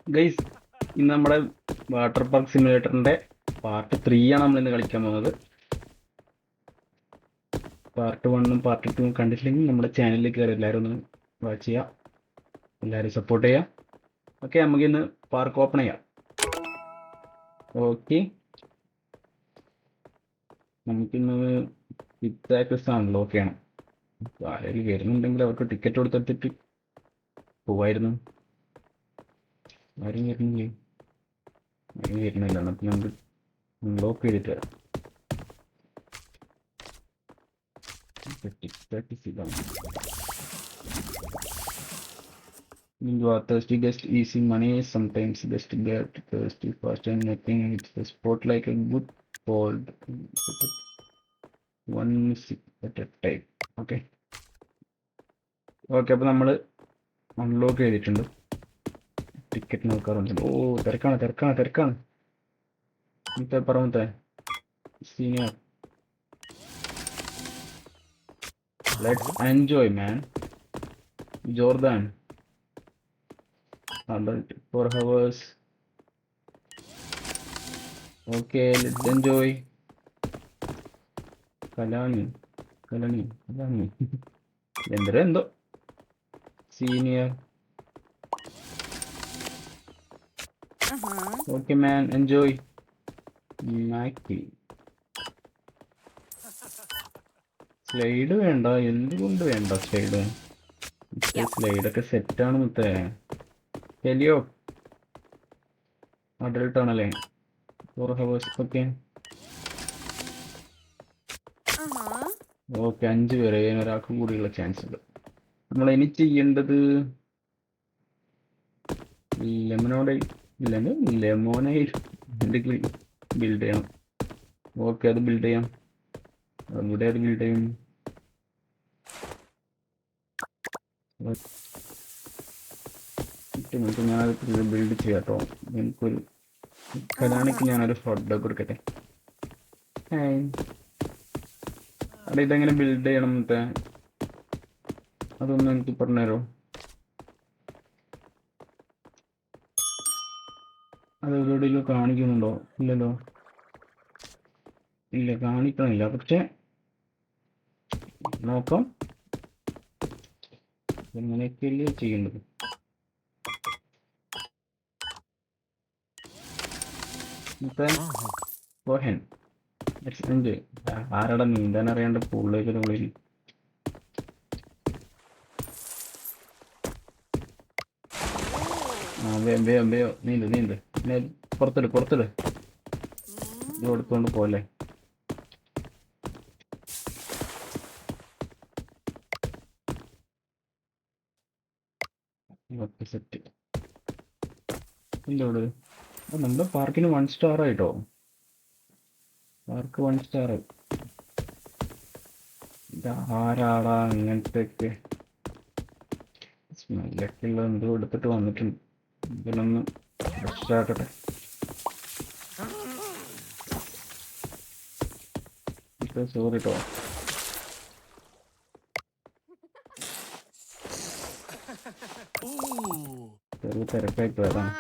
Guys, ഇന്ന് നമ്മുടെ water park സിമുലേറ്ററിന്റെ part 3 ആണ് നമ്മൾ ഇന്ന് കളിക്കാൻ പോകുന്നത്. പാർട്ട് 1ഉം പാർട്ട് 2ഉം കണ്ടിട്ടില്ലെങ്കിൽ നമ്മുടെ ചാനലിൽ കയറി എല്ലാവരും ഒന്ന് വാച്ച് ചെയ്യുക, എല്ലാവരും സപ്പോർട്ട് ചെയ്യുക. ഓക്കെ, നമുക്കിന്ന് പാർക്ക് ഓപ്പൺ ചെയ്യാം. ഓക്കെ, നമുക്കിന്ന് വിത്ത് ആക്സസ് അൺലോക്ക് ചെയ്യണം. ആരെങ്കിലും വരുന്നുണ്ടെങ്കിൽ അവർക്ക് ടിക്കറ്റ് കൊടുത്തിട്ട് പോവായിരുന്നു. ആരും വരുന്നില്ലേ? ആരും വരുന്നില്ല. നമുക്ക് നമുക്ക് അൺലോക്ക് ചെയ്തിട്ട് വരാം. ടിക്കറ്റ് ഇതാണ്. You are thirsty guest easy money. Sometimes guest get thirsty fast and nothing. It's a sport like a good cold. One sip at a time. Okay. Okay, അപ്പോൾ നമ്മൾ അൺലോക്ക് ചെയ്തിട്ടുണ്ട്. ടിക്കറ്റ് നോക്കാറുണ്ട്. ഓ, തിരക്കാണ് തിരക്കാണ് തിരക്കാണ്. ഇന്നത്തെ പറമ്പത്തെ senior. Let's enjoy man. Jordan adult 4 hours. Okay, let's enjoy. Kalani എന്തോ സീനിയർ. Okay man, enjoy. മാക്കി സ്ലൈഡ് വേണ്ട, എന്തുകൊണ്ട് വേണ്ട സ്ലൈഡ്? സ്ലൈഡൊക്കെ സെറ്റാണ് മുത്തേ. ഹെലിയോ അഡൾട്ട് ആണല്ലേ? 4 hours. ഓക്കെ ഓക്കെ, 5 പേര്, ഒരാൾക്ക് കൂടിയുള്ള ചാൻസ് ഉണ്ട്. നമ്മൾ ഇനി ചെയ്യേണ്ടത് ലെമോനൈഡ് ബിൽഡ് ചെയ്യണം. ഓക്കെ, അത് ബിൽഡ് ചെയ്യാം. അവിടെ അത് ബിൽഡ് ചെയ്യും. ഞാനത് ബിൽഡ് ചെയ്യാം കേട്ടോ. എനിക്കൊരു കലാണിക്ക് ഞാനൊരു ഹോട്ട് ഡോഗ് കൊടുക്കട്ടെ. അവിടെ ഇതെങ്ങനെ ബിൽഡ് ചെയ്യണം എന്നിട്ട് അതൊന്നും എനിക്ക് പറഞ്ഞുതരോ? അത് എവിടെയെങ്കിലും കാണിക്കുന്നുണ്ടോ? ഇല്ലല്ലോ, ഇല്ല, കാണിക്കണില്ല. പക്ഷെ നോക്കാം എങ്ങനെയൊക്കെയല്ലേ ചെയ്യേണ്ടത്. കോഹൻ ആരടാ നീന്താൻ അറിയാണ്ട് പൂളിലേക്ക് തുള്ളിൽ. വേയോ നീന്ത് പിന്നെ പുറത്തിട് ഇത് കൊടുത്തോണ്ട് പോലെ. സെറ്റ് ഇല്ല ഇവിടെ. നമ്മുടെ പാർക്കിന് 1 സ്റ്റാർ ആയിട്ടോ. Park 1 star. ആരാടാ ഇങ്ങനത്തെ സ്മെല്ലൊക്കെ ഉള്ള എന്തോ എടുത്തിട്ട് വന്നിട്ടുണ്ട്. ഇതിനൊന്ന് ഫ്രഷാക്കട്ടെ. സോറി കേട്ടോ. ചെറിയ തിരക്കായി പോയതാണ്.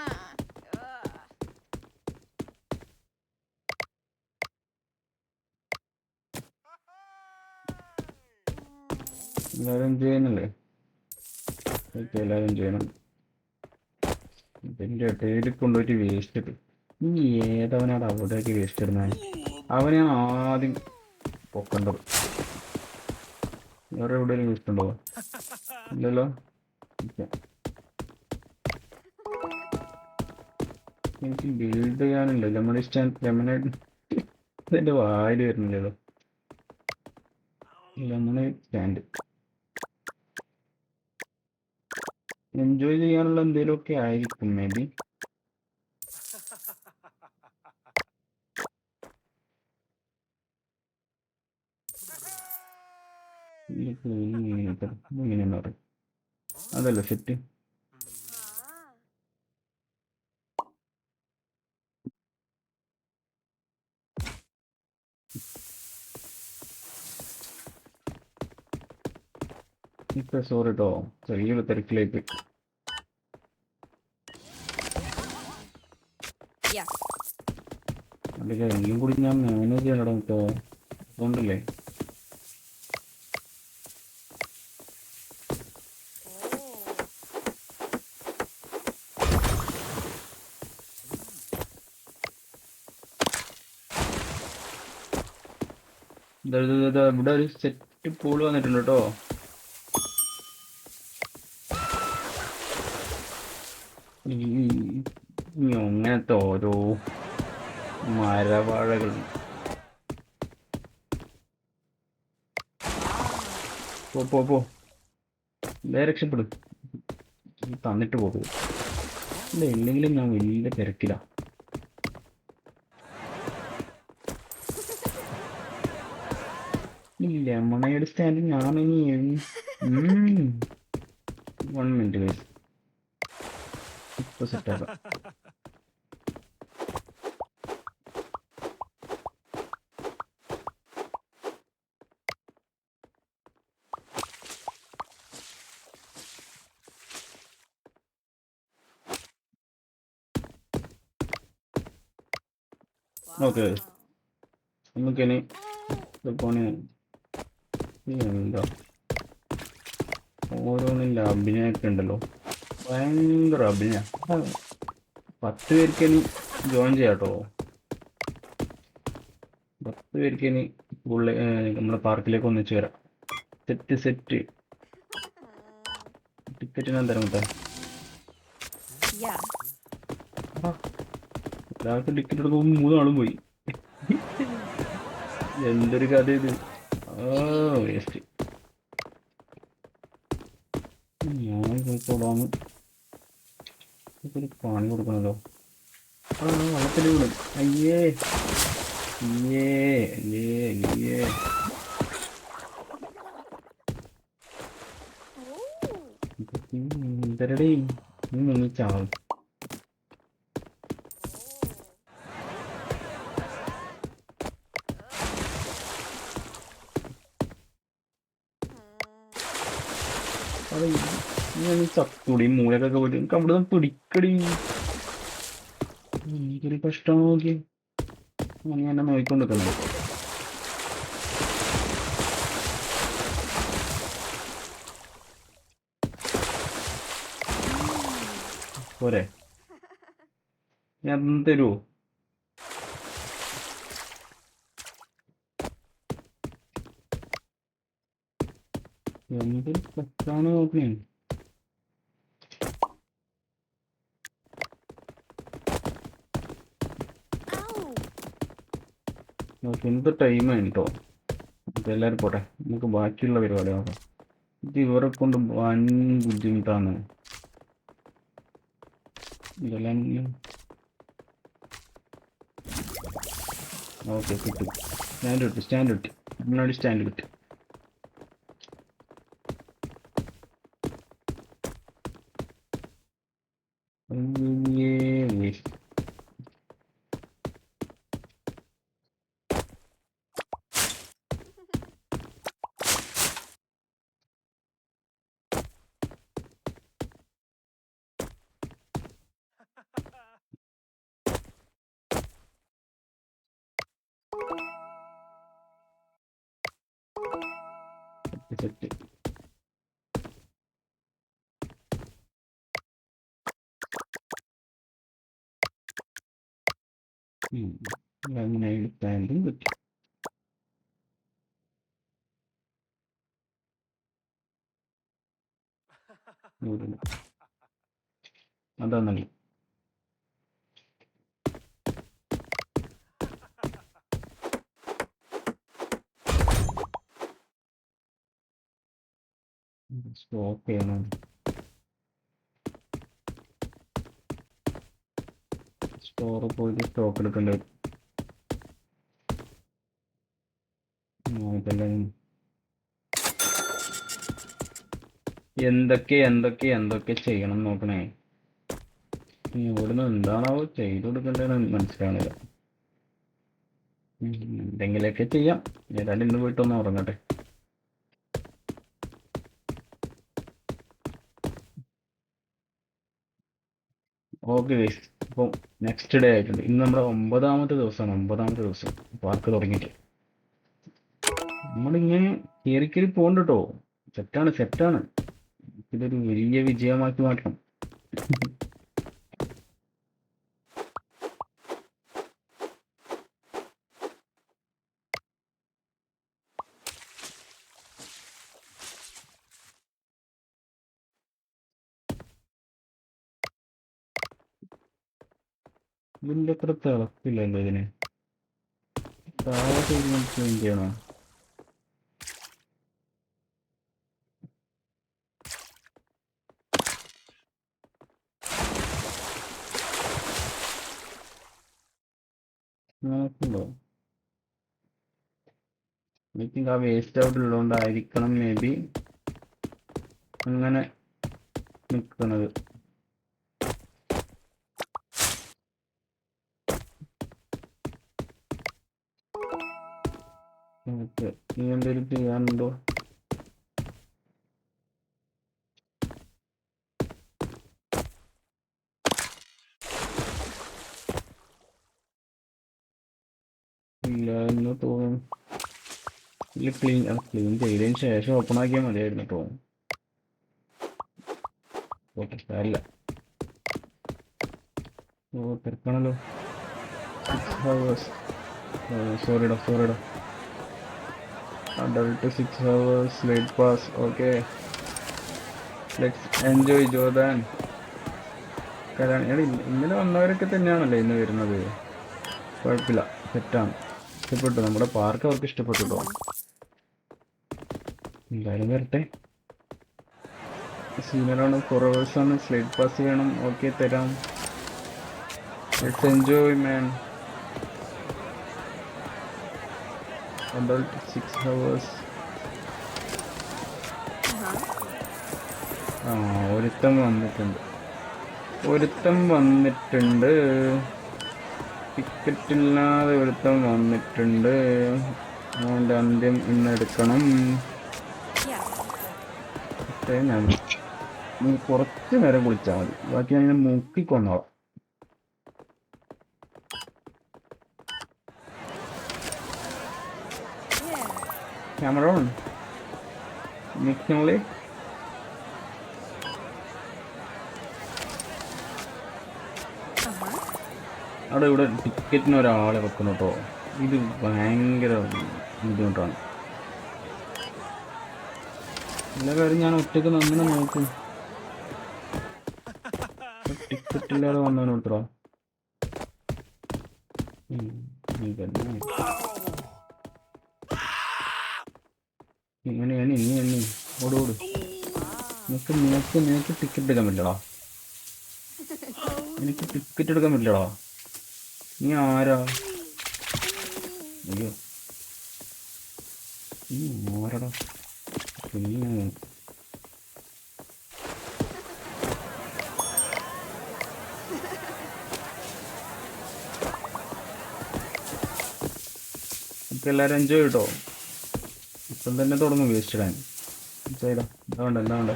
എല്ലാവരും ചെയ്യുന്നില്ലേ? ഓക്കെ, എല്ലാവരും ചെയ്യണം. ഇതിൻ്റെ ഇടയിൽ കൊണ്ടുപോയിട്ട് വേസ്റ്റ് ഇട്ടു. ഇനി ഏതവനാണ് അവിടേക്ക് വേസ്റ്റ് ഇടുന്നത്? അവനെയാണ് ആദ്യം പൊക്കേണ്ടത്. വേറെ എവിടെയെങ്കിലും വേസ്റ്റ് ഉണ്ടോ? ഇല്ലല്ലോ. എനിക്ക് ബിൽഡ് ചെയ്യാനുണ്ട്. ലെമണേഡ് ഇതിൻ്റെ വായിൽ വരുന്നില്ലല്ലോ. ലെമണേഡ് സ്റ്റാൻഡ് എൻജോയ് ചെയ്യാനുള്ള എന്തെങ്കിലുമൊക്കെ ആയിരിക്കും മേ ബി. ഇങ്ങനെയെന്ന് പറയും, അതല്ല സെറ്റ്. ഇപ്പൊ സോറി കേട്ടോ, ചെറിയൊരു തിരക്കിലേക്ക്. Yeah. അല്ലെങ്കിൽ എല്ലാം കൂടി ഞാൻ മാനേജ് ചെയ്യണം കേട്ടോ. അതുകൊണ്ടല്ലേ ഇവിടെ ഒരു സെറ്റ് പൂള് വന്നിട്ടുണ്ട് കേട്ടോ. അങ്ങനത്തെ ഓരോ മരവാഴകൾ പോ വേറെ രക്ഷപ്പെടും. തന്നിട്ട് പോകും. ഇല്ല ഇല്ലെങ്കിലും ഞാൻ വലിയ തിരക്കില്ല. ഇല്ല മണയുടെ സ്റ്റാൻഡ് ഞാനിനി 1 മിനിറ്റ് ഗൈസ്, ഇപ്പൊ സെറ്റാക്കാം. ഓക്കെ നമുക്കിനി എന്താ ഓരോന്നില്ല അഭിനയൊക്കെ ഉണ്ടല്ലോ, ഭയങ്കര അഭിനയം. 10 പേർക്ക് ഇനി ജോയിൻ ചെയ്യാം കേട്ടോ. 10 പേർക്ക് ഇനി പുള്ളി നമ്മുടെ പാർക്കിലേക്ക് ഒന്നിച്ച് വരാം. സെറ്റ് ടിക്കറ്റിന് എന്തായാലും കിട്ടാൻ Yeah. ഒരാൾക്ക് ടിക്കറ്റ് എടുക്കുമ്പോൾ 3 ആളും പോയി. എന്തൊരു കഥ ഇത്. വേസ്റ്റ്. ഞാൻ പോയിക്കോളാന്ന് ഒരു പണി കൊടുക്കണല്ലോ. വെള്ളത്തിൽ വീണ്. അയ്യേ എന്തരടേ നീ മുങ്ങിച്ചാവും. ഞാൻ ചത്തുടി മൂലക്കൊക്കെ പോയിട്ട് എനിക്ക് അവിടെ നിന്ന് പിടിക്കടി. എനിക്കൊരു കഷ്ടം നോക്കി അങ്ങനെ എന്നെ നോക്കിക്കൊണ്ടിരിക്കുന്നത്. പോരെ ഞാൻ തരുമോ? എന്തൊരു കഷ്ടാണ് നോക്കണേ. എന്ത് ടൈമാണ് കേട്ടോ. എല്ലാവരും പോട്ടെ, നമുക്ക് ബാക്കിയുള്ള പരിപാടി നോക്കാം. ഇത് ഇവരെ കൊണ്ട് വൻ ബുദ്ധിമുട്ടാണ്. ഇതെല്ലാം ഓക്കെ കിട്ടും. സ്റ്റാൻഡ് കിട്ടി മുന്നാടി സ്റ്റാൻഡ് കിട്ടി. സെറ്റ് അങ്ങനെ സ്റ്റാൻഡും കിട്ടി. അതാന്നല്ലേ സ്റ്റോപ്പ് ചെയ്യണം. സ്റ്റോറിൽ പോയിട്ട് സ്റ്റോക്ക് എടുക്കേണ്ടി വരും. ഇതെല്ലാം എന്തൊക്കെ ചെയ്യണം നോക്കണേ. ഇവിടുന്ന് എന്താണാവോ ചെയ്തു കൊടുക്കേണ്ടതെന്ന് മനസ്സിലാവണില്ല. എന്തെങ്കിലുമൊക്കെ ചെയ്യാം. ഏതായാലും ഇന്ന് പോയിട്ടൊന്ന് ഉറങ്ങട്ടെ. ഓക്കെ ഗൈസ്, അപ്പം നെക്സ്റ്റ് ഡേ ആയിട്ടുണ്ട്. ഇന്ന് നമ്മുടെ 9ാമത്തെ ദിവസമാണ്. 9ാമത്തെ ദിവസം പാർക്ക് തുടങ്ങിയിട്ട് നമ്മളിങ്ങനെ കയറി പോകണ്ട കേട്ടോ. സെറ്റാണ്. ഇതൊരു വലിയ വിജയമാക്കി മാറ്റണം. ഇതിൻ്റെ അത്ര തിളപ്പില്ലല്ലോ ഇതിന്. താഴെ ചേഞ്ച് ചെയ്യണോ? നോക്കുന്നുണ്ടോ? ഐ തിങ്ക് ആ വേസ്റ്റ് ഔട്ട് ഉള്ളതുകൊണ്ടായിരിക്കണം മേ ബി അങ്ങനെ നിൽക്കുന്നത്. ഓക്കെ, ഇനി എന്തെങ്കിലും ചെയ്യാനുണ്ടോ? ഇല്ല എന്ന് തോന്നുന്നു. ഇല്ല, ക്ലീൻ ചെയ്തതിന് ശേഷം ഓപ്പൺ ആക്കിയാൽ മതിയായിരുന്നു കേട്ടോ. ഓക്കെ, അല്ല ഓ തിരക്കാണല്ലോ. 6 hours. സോറിടാ. Adult 6 hours late pass. Okay, let's enjoy Jordan. ഇന്നലെ വന്നവരൊക്കെ തന്നെയാണല്ലോ ഇന്ന് വരുന്നത്. കുഴപ്പമില്ല, സെറ്റാണ്. ഇഷ്ടപ്പെട്ടു, നമ്മുടെ പാർക്ക് അവർക്ക് ഇഷ്ടപ്പെട്ടു കേട്ടോ. എന്തായാലും വരട്ടെ. സീനിയറാണ്, 4 hours ആണ്, സ്ലേറ്റ് പാസ് ചെയ്യണം. ഓക്കെ, തരാം. Let's enjoy man. Adult 6 hours. ആ, ഒരുത്തം വന്നിട്ടുണ്ട്. ടിക്കറ്റ് ഇല്ലാതെ ഒരുത്തം വന്നിട്ടുണ്ട്. അതുകൊണ്ട് അന്ത്യം ഇന്നെടുക്കണം. Yeah. ഞാൻ നീ കുറച്ച് നേരം കുളിച്ചാൽ മതി, ബാക്കി ഞാൻ മുക്കിക്കൊന്നോളാം. Yeah. Camera on. നിൽക്കണല്ലേ? അവിടെ ഇവിടെ ടിക്കറ്റിന് ഒരാളെ വെക്കണം കേട്ടോ. ഇത് ഭയങ്കര ബുദ്ധിമുട്ടാണ്. എല്ലാ കാര്യം ഞാൻ ഒറ്റയ്ക്ക് അങ്ങനെ നോക്കും. ടിക്കറ്റ് ഇല്ലാതെ വന്നവന് കൊടുത്തോ. ഇങ്ങനെ ഓടോട്. നിനക്ക് ടിക്കറ്റ് എടുക്കാൻ പറ്റില്ലടാ. എനിക്ക് ടിക്കറ്റ് എടുക്കാൻ പറ്റില്ലടാ. നീ ആരാ? അയ്യോ, ആരടാ? നമുക്ക് എല്ലാവരും എൻജോയ് കേട്ടോ. ഇപ്പം തന്നെ തുടങ്ങും വേസ്റ്റ് ഇടാൻ. ചെയ്താ എന്താ വേണ്ട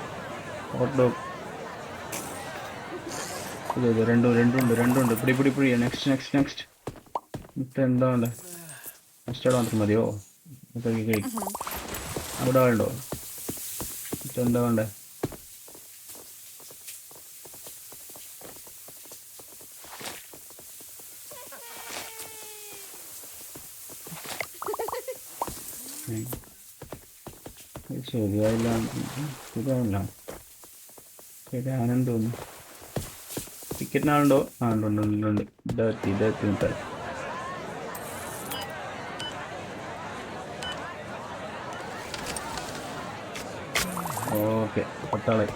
ഹോട്ട് ഡോഗ്. രണ്ടുണ്ട്. പിടി. നെക്സ്റ്റ് ഇപ്പം എന്താ വേണ്ടേ? നെക്സ്റ്റ് അവിടെ മാത്രം മതിയോ? കഴിക്കും. അവിടെ വേണ്ടോ? ഇപ്പം എന്താ വേണ്ടേ? ശരിയാണെന്ന് തോന്നുന്നു. ടിക്കറ്റിനാളുണ്ടോ? ആ, ഉണ്ട്. ഇതെത്തി മുട്ടായി. ഓക്കെ, പട്ടാളെ.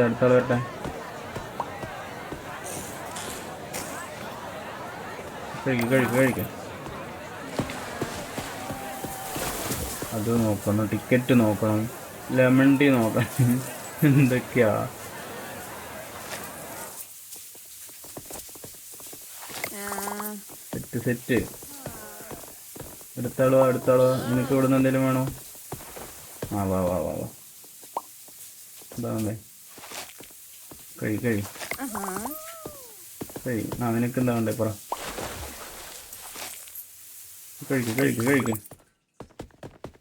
അടുത്താൾ വരട്ടെ. കഴിക്കാം. അത് നോക്കണം, ടിക്കറ്റ് നോക്കണം, ലെമൺ ടീ നോക്കണം. എന്തൊക്കെയാ? സെറ്റ്. അടുത്താളോ നിനക്ക് ഇവിടുന്ന് എന്തെങ്കിലും വേണോ? ആ വാ വാ വാ വാ എന്താ കഴി കഴി Uh-huh. കഴി. ആ നിനക്ക് എന്താ വേണ്ടേ പറ. കഴിക്ക്.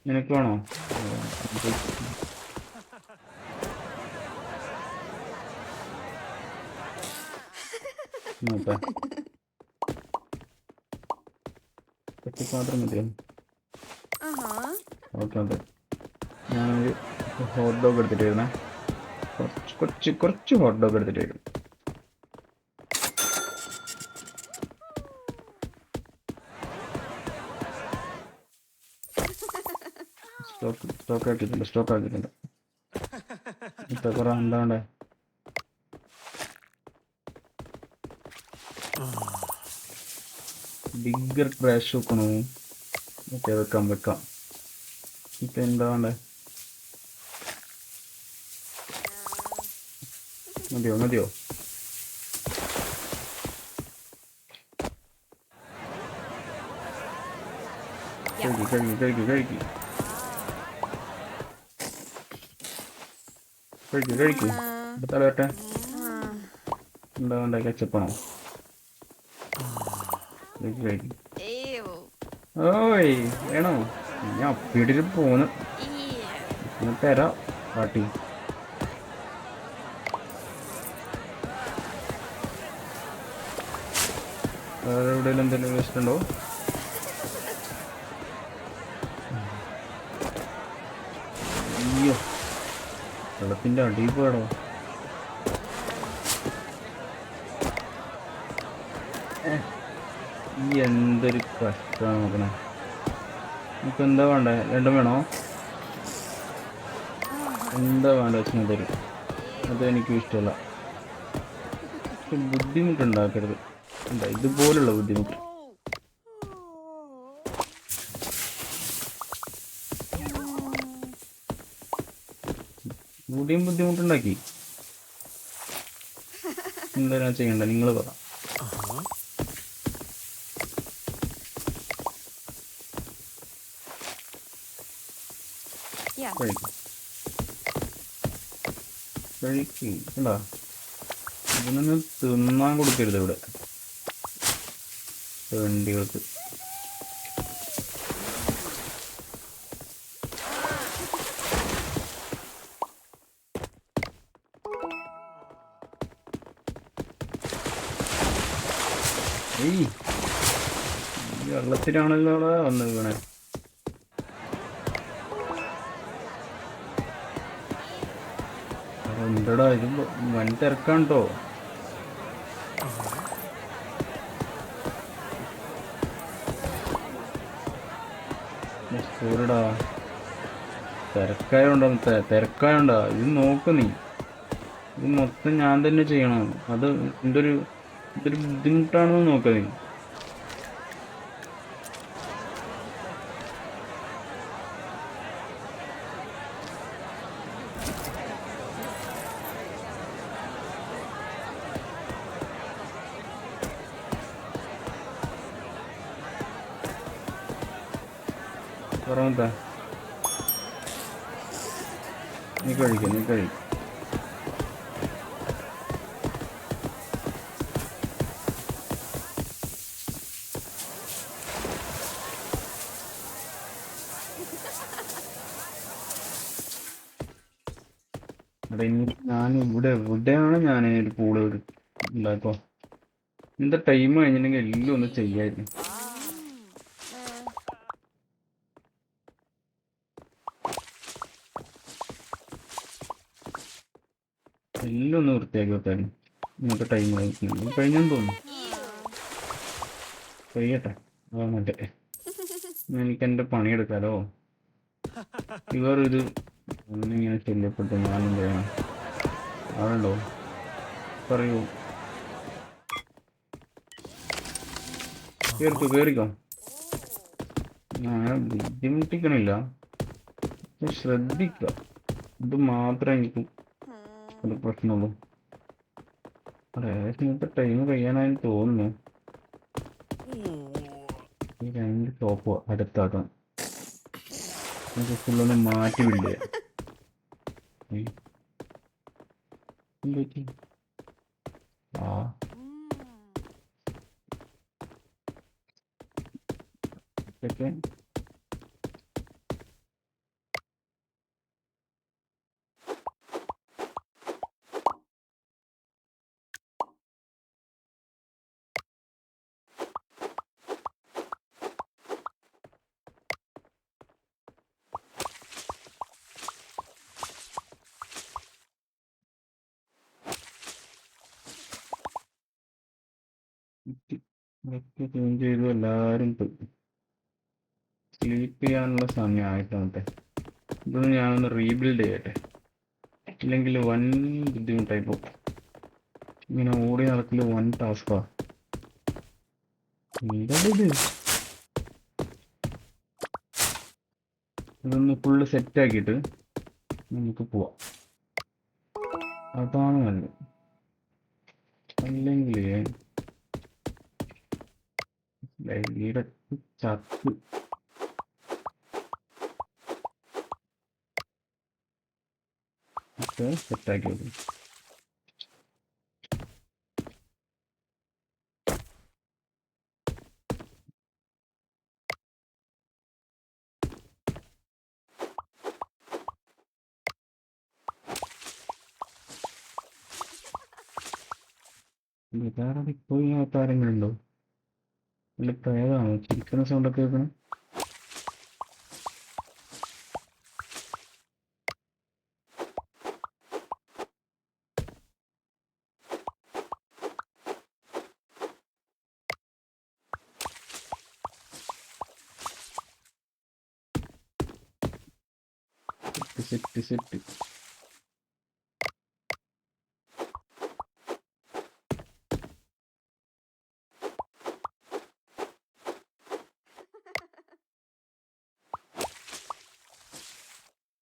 നിനക്ക് വേണോ? നോക്കാം ഒറ്റയ്ക്ക് മാത്രം മതിയോ? Uh-huh. ഓക്കെ ഞാനൊരു ഹോട്ട് ഡോഗ് എടുത്തിട്ട് വരുന്നേ. കുറച്ച് ഹോട്ട് ഡോഗ് എടുത്തിട്ട് വരും. സ്റ്റോക്ക് ആക്കിയിട്ടുണ്ട്. ഇപ്പൊ പറ എന്താ വേണ്ടേ? ബിഗർ ട്രാഷ് വെക്കണോ? ഓക്കെ വെക്കാം. ഇപ്പൊ എന്താ വേണ്ടേ? മതിയോ? Yeah. കഴിക്ക്. ഇപ്പൊ തലവട്ടെ. എന്താ വേണ്ടേ? കച്ചപ്പാണോ? കഴിക്ക്. Ew. ഓയ് വേണോ? ഞാൻ അപ്പിടിട്ട് പോന്ന്. Yeah. ഞാൻ തരാം പാട്ടി. വേറെ എവിടെയെങ്കിലും എന്തെങ്കിലും വേസ്റ്റ് ഉണ്ടോ? അയ്യോ വെള്ളത്തിന്റെ അടിയിൽ പോയടോ. ഈ എന്തൊരു കഷ്ടമാണ് നോക്കണേ. നമുക്ക് എന്താ വേണ്ടേ? രണ്ടും വേണോ? എന്താ വേണ്ട വെച്ചാൽ തരും. അത് എനിക്കും ഇഷ്ടമല്ല. ബുദ്ധിമുട്ടുണ്ടാക്കരുത്. എന്താ ഇതുപോലുള്ള ബുദ്ധിമുട്ട്. കൂടിയും ബുദ്ധിമുട്ടുണ്ടാക്കി. എന്താ ചെയ്യണ്ട നിങ്ങൾ പറ. Yeah. കഴിക്ക് കണ്ടാ. ഇതിനൊന്നും തിന്നാൻ കൊടുക്കരുത് ഇവിടെ വണ്ടികൾക്ക്. ഏയ് ഈ വെള്ളത്തിലാണല്ലോ വന്ന് വീണേ. എന്തടാ ഇത് വൻ തിരക്കാണ് കേട്ടോ. സൂര്യടാ തിരക്കായോണ്ടാ ഇത് നോക്ക് നീ. ഇത് മൊത്തം ഞാൻ തന്നെ ചെയ്യണം. അത് എന്തൊരു ബുദ്ധിമുട്ടാണെന്ന് നോക്ക നീ. പറഞ്ഞ നീ കഴിക്കും. അവിടെ ഞാൻ എവിടെയാണ് ഞാൻ ഒരു പൂള് ഉണ്ടാക്കോ. എന്താ ടൈം കഴിഞ്ഞിട്ടുണ്ടെങ്കിൽ എല്ലാം ഒന്ന് ചെയ്യായിരുന്നു. എല്ലാം ഒന്ന് വൃത്തിയാക്കി വെക്കാനും ഇന്നത്തെ ടൈം കഴിഞ്ഞെന്ന് തോന്നുന്നു. കഴിയട്ടെ മറ്റേ എനിക്ക് എൻ്റെ പണിയെടുക്കാലോ. ഇവരൊരു ഒന്നിങ്ങനെ ശല്യപ്പെട്ടു ഞാനും ചെയ്യണം. ആളുണ്ടോ പറയൂ. കേറിക്കോ. ഞാൻ ബുദ്ധിമുട്ടിക്കണില്ല, ശ്രദ്ധിക്കുക. ഇത് മാത്രമേ എനിക്ക് ഒരു പ്രശ്നമുള്ളൂ. ഏകദേശം ഇന്നത്തെ ടൈം കഴിയാനായി തോന്നുന്നു. രണ്ട് ടോപ്പ് അടുത്താക്കാം. നമുക്ക് ഫുള്ളൊന്ന് മാറ്റി ബിൽഡ് ചെയ്യാം. ഏയ്, എന്ത് പറ്റി? ആ ഇതൊക്കെ ഇതൊക്കെ ക്ലീൻ ചെയ്തു. എല്ലാവരും സ്ലീപ്പ് ചെയ്യാനുള്ള സമയമായിട്ടാണ്. ഇതൊന്ന് ഞാനൊന്ന് റീബിൽഡ് ചെയ്യട്ടെ, ഇല്ലെങ്കിൽ വൻ ബുദ്ധിമുട്ടായി പോകും. ഇങ്ങനെ ഓടി നടക്കല് വൻ ടാസ്കാ. ഇത് ഇതൊന്ന് ഫുള്ള് സെറ്റാക്കിയിട്ട് നമുക്ക് പോവാം. അതാണ് നല്ലത്. അല്ലെങ്കിൽ ലൈയുടെ ചത്ത് സെറ്റാക്കി വെക്കും. ഇതാരത് ഇപ്പോൾ ഇതിനകത്ത് ആരെങ്കിലും ഉണ്ടോ? അല്ല പ്രേതാണോ ചിരിക്കുന്ന സൗണ്ടൊക്കെ കേൾക്കണം? Set set.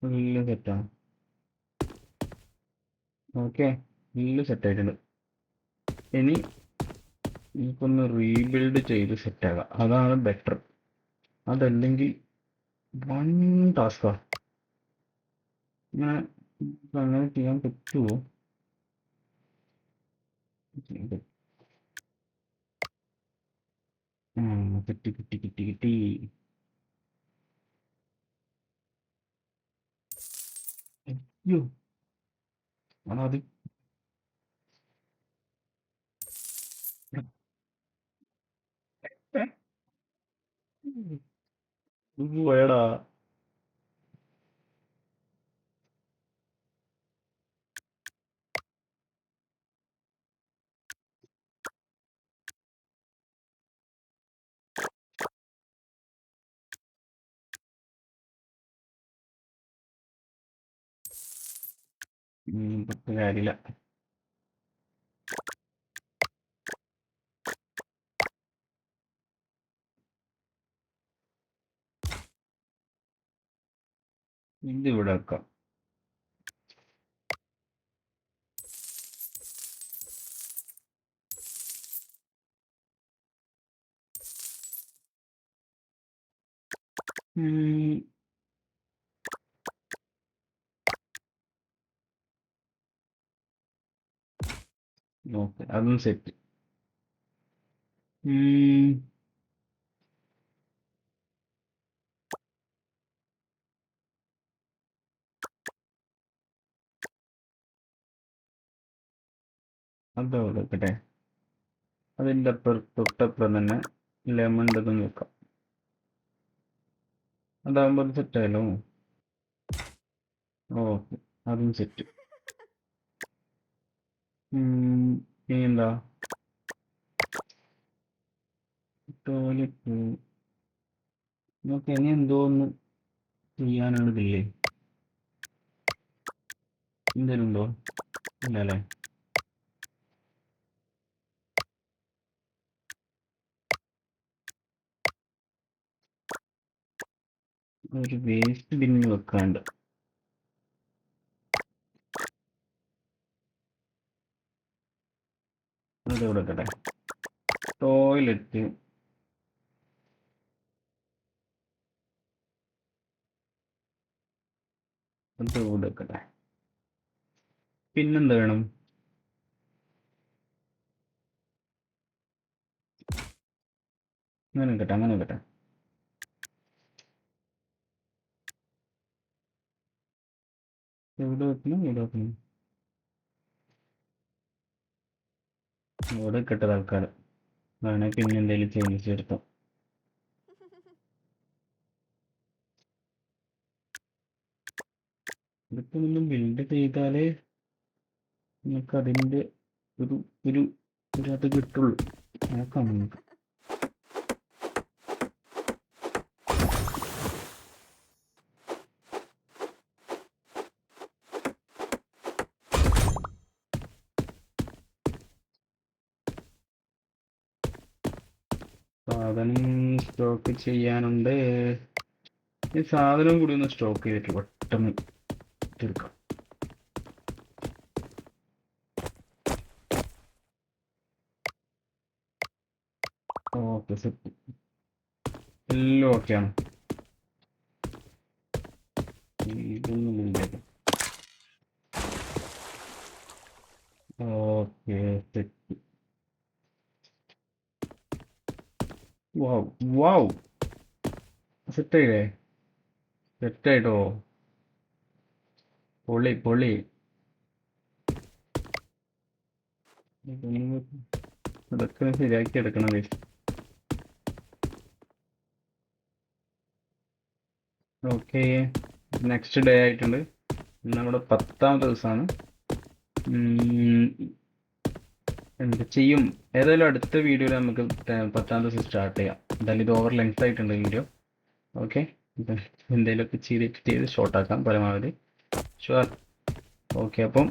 ഫുള്ള് സെറ്റാണ്. ഓക്കെ, ഫുള്ള് സെറ്റായിട്ടുണ്ട്. ഇനി നമുക്കൊന്ന് റീബിൽഡ് ചെയ്ത് സെറ്റാകാം, അതാണ് ബെറ്റർ. അതല്ലെങ്കിൽ വൺ ടാസ്കാ. ഇങ്ങനെ അങ്ങനെ ചെയ്യാൻ പറ്റുമോ? കിട്ടി കിട്ടി കിട്ടി കിട്ടി. അയ്യോ, അത് പോയടാ. പത്ത് കാര്യമില്ല. ഇത് ഇവിടെ വെക്കാം. ഓക്കെ, അതും സെറ്റ്. അതവിടെ വെക്കട്ടെ. അതിൻ്റെ തൊട്ടപ്പുറം തന്നെ ലെമണിൻ്റെ അതും വെക്കാം. അതാകുമ്പോൾ അത് സെറ്റായല്ലോ. ഓക്കെ, അതും സെറ്റ്. ഇനി എന്താ? ടോയ്ലറ്റ്. നമുക്ക് ഇനി എന്തോ ഒന്ന് ചെയ്യാനുള്ളതില്ലേ? എന്തേലും ഉണ്ടോ? ഇല്ല അല്ലേ? ഒരു വേസ്റ്റ് ബിന്ന് വെക്കാണ്ട്. അതെവിടെ വെക്കട്ടെ? ടോയ്ലറ്റ് അത് കൊടുക്കട്ടെ. പിന്നെന്ത് വേണം? അങ്ങനെ കേട്ടെ, അങ്ങനെ കേട്ടെ. എവിടെ വെക്കണം, ഇവിടെ വെക്കണം. ഇവിടെ കേട്ടത് ആൾക്കാർ വേണേ പിന്നെ എന്തെങ്കിലും ചേഞ്ച് ചെയ്തെടുക്കാം. ഇതൊക്കെ ഒന്നും ബിൽഡ് ചെയ്താലേ നമുക്ക് അതിൻ്റെ ഒരു ഒരു ഒരു അത് കിട്ടുള്ളൂ. നോക്കാം നമുക്ക്. സാധനം സ്റ്റോക്ക് ചെയ്യാനുണ്ട്. ഈ സാധനം കൂടി ഒന്ന് സ്റ്റോക്ക് ചെയ്തിട്ട് പെട്ടെന്ന് തീർക്കാം. Okay, set. എല്ലാം ഓക്കെയാണ്. ഇതൊന്നും ഇല്ല. Okay, set. വാവ് വാവ്, സെറ്റായില്ലേ? സെറ്റായിട്ടോ, പൊളി പൊളി. അതൊക്കെ ശരിയാക്കി എടുക്കണം. ഓക്കെ, നെക്സ്റ്റ് ഡേ ആയിട്ടുണ്ട്. ഇന്ന് നമ്മുടെ 10ാമത്തെ ദിവസമാണ്. എന്ത് ചെയ്യും? ഏതായാലും അടുത്ത വീഡിയോയിൽ നമുക്ക് 10ാം ദിവസം സ്റ്റാർട്ട് ചെയ്യാം. എന്തായാലും ഇത് ഓവർ ലെങ്ത് ആയിട്ടുണ്ട് വീഡിയോ. ഓക്കെ, എന്തെങ്കിലുമൊക്കെ ചെയ്ത് ഷോർട്ടാക്കാം പരമാവധി. ഷുവർ. ഓക്കെ, അപ്പം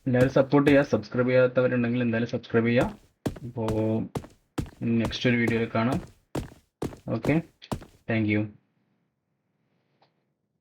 എല്ലാവരും സപ്പോർട്ട് ചെയ്യുക. സബ്സ്ക്രൈബ് ചെയ്യാത്തവരുണ്ടെങ്കിൽ എന്തായാലും സബ്സ്ക്രൈബ് ചെയ്യുക. അപ്പോൾ നെക്സ്റ്റ് ഒരു വീഡിയോയിൽ കാണാം. Okay, thank you.